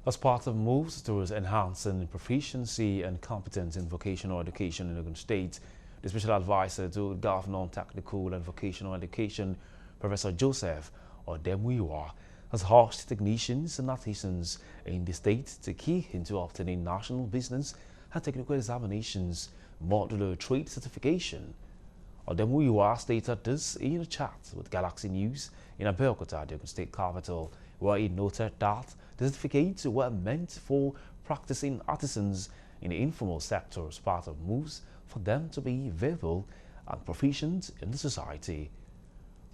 As part of moves towards enhancing proficiency and competence in vocational education in Ogun State, the Special Advisor to Governor on Technical and Vocational Education, Professor Joseph Odemuyiwa, has asked technicians and artisans in the state to key into obtaining national business and technical examinations modular trade certification. Odemuyiwa stated this in a chat with Galaxy News in Abeokuta, the Ogun State capital, where he noted that the certificates were meant for practicing artisans in the informal sector as part of moves for them to be viable and proficient in the society.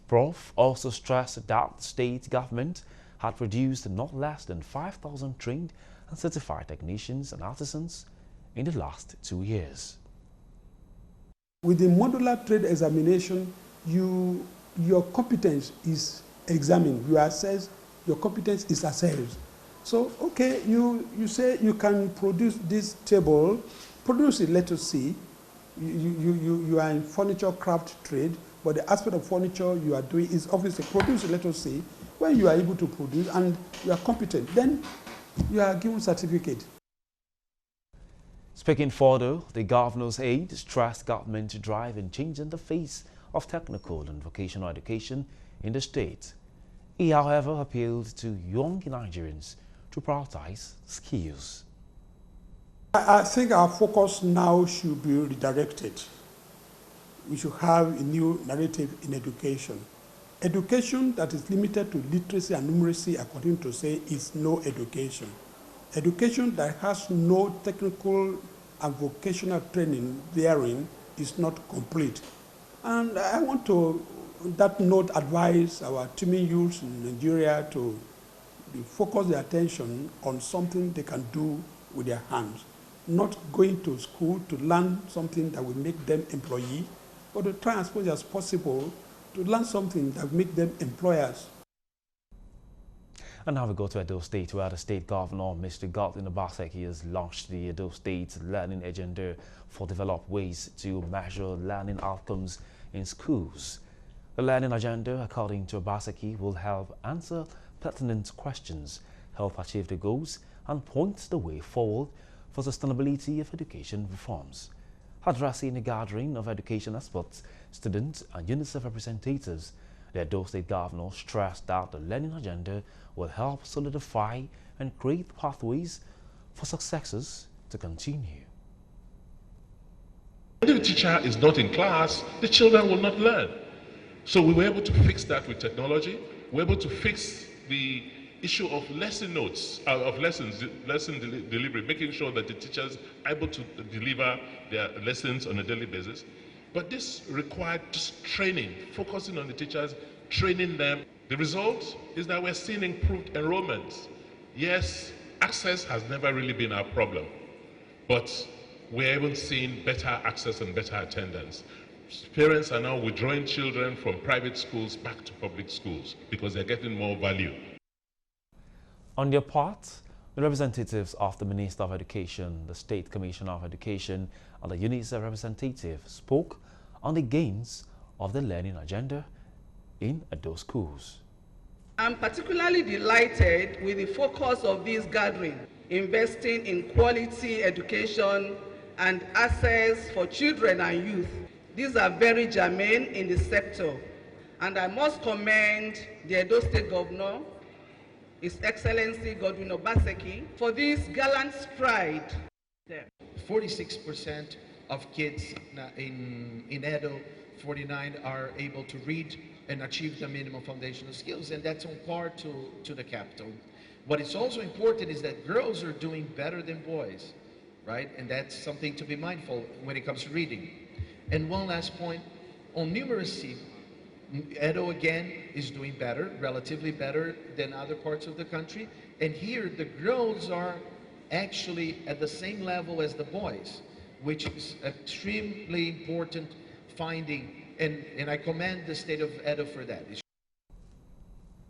Prof also stressed that the state government had produced not less than 5,000 trained and certified technicians and artisans in the last 2 years. With the modular trade examination, your competence is examined, you assess, your competence is assessed. So, okay, you say you can produce this table, produce it, let us see. You are in furniture craft trade, but the aspect of furniture you are doing is obviously produce it, let us see. When you are able to produce and you are competent, then you are given certificate. Speaking further, the governor's aide stressed government to drive and change in the face of technical and vocational education in the state. He, however, appealed to young Nigerians to prioritize skills. I think our focus now should be redirected. We should have a new narrative in education. Education that is limited to literacy and numeracy, according to say, is no education. Education that has no technical and vocational training therein is not complete. And I want to, on that note, advise our teeming youths in Nigeria to focus their attention on something they can do with their hands. Not going to school to learn something that will make them employees, but to try as much as possible to learn something that will make them employers. And now we go to Edo State, where the state governor, Mr. Godwin Obaseke, has launched the Edo State Learning Agenda for developed ways to measure learning outcomes in schools. The Learning Agenda, according to Obaseke, will help answer pertinent questions, help achieve the goals, and point the way forward for sustainability of education reforms. Addressing a gathering of education experts, students, and UNICEF representatives, the Edo State governor stressed that the Learning Agenda will help solidify and create pathways for successes to continue. If the teacher is not in class, the children will not learn. So we were able to fix that with technology. We were able to fix the issue of lesson notes, lesson delivery, making sure that the teachers are able to deliver their lessons on a daily basis. But this required just training, focusing on the teachers, training them. The result is that we're seeing improved enrollment. Yes, access has never really been our problem, but we're even seeing better access and better attendance. Parents are now withdrawing children from private schools back to public schools because they're getting more value. On their part, the representatives of the Minister of Education, the State Commissioner of Education, and the UNICEF representative spoke on the gains of the Learning Agenda in Edo schools. I'm particularly delighted with the focus of this gathering, investing in quality education and access for children and youth. These are very germane in the sector, and I must commend the Edo State Governor, His Excellency Godwin Obaseke, for this gallant stride. 46% of kids in Edo, 49 are able to read and achieve the minimum foundational skills, and that's on par to the capital. What is also important is that girls are doing better than boys, right? And that's something to be mindful when it comes to reading. And one last point, on numeracy, Edo again is doing better, relatively better than other parts of the country. And here the girls are actually at the same level as the boys, which is extremely important finding. And I commend the state of Edo for that.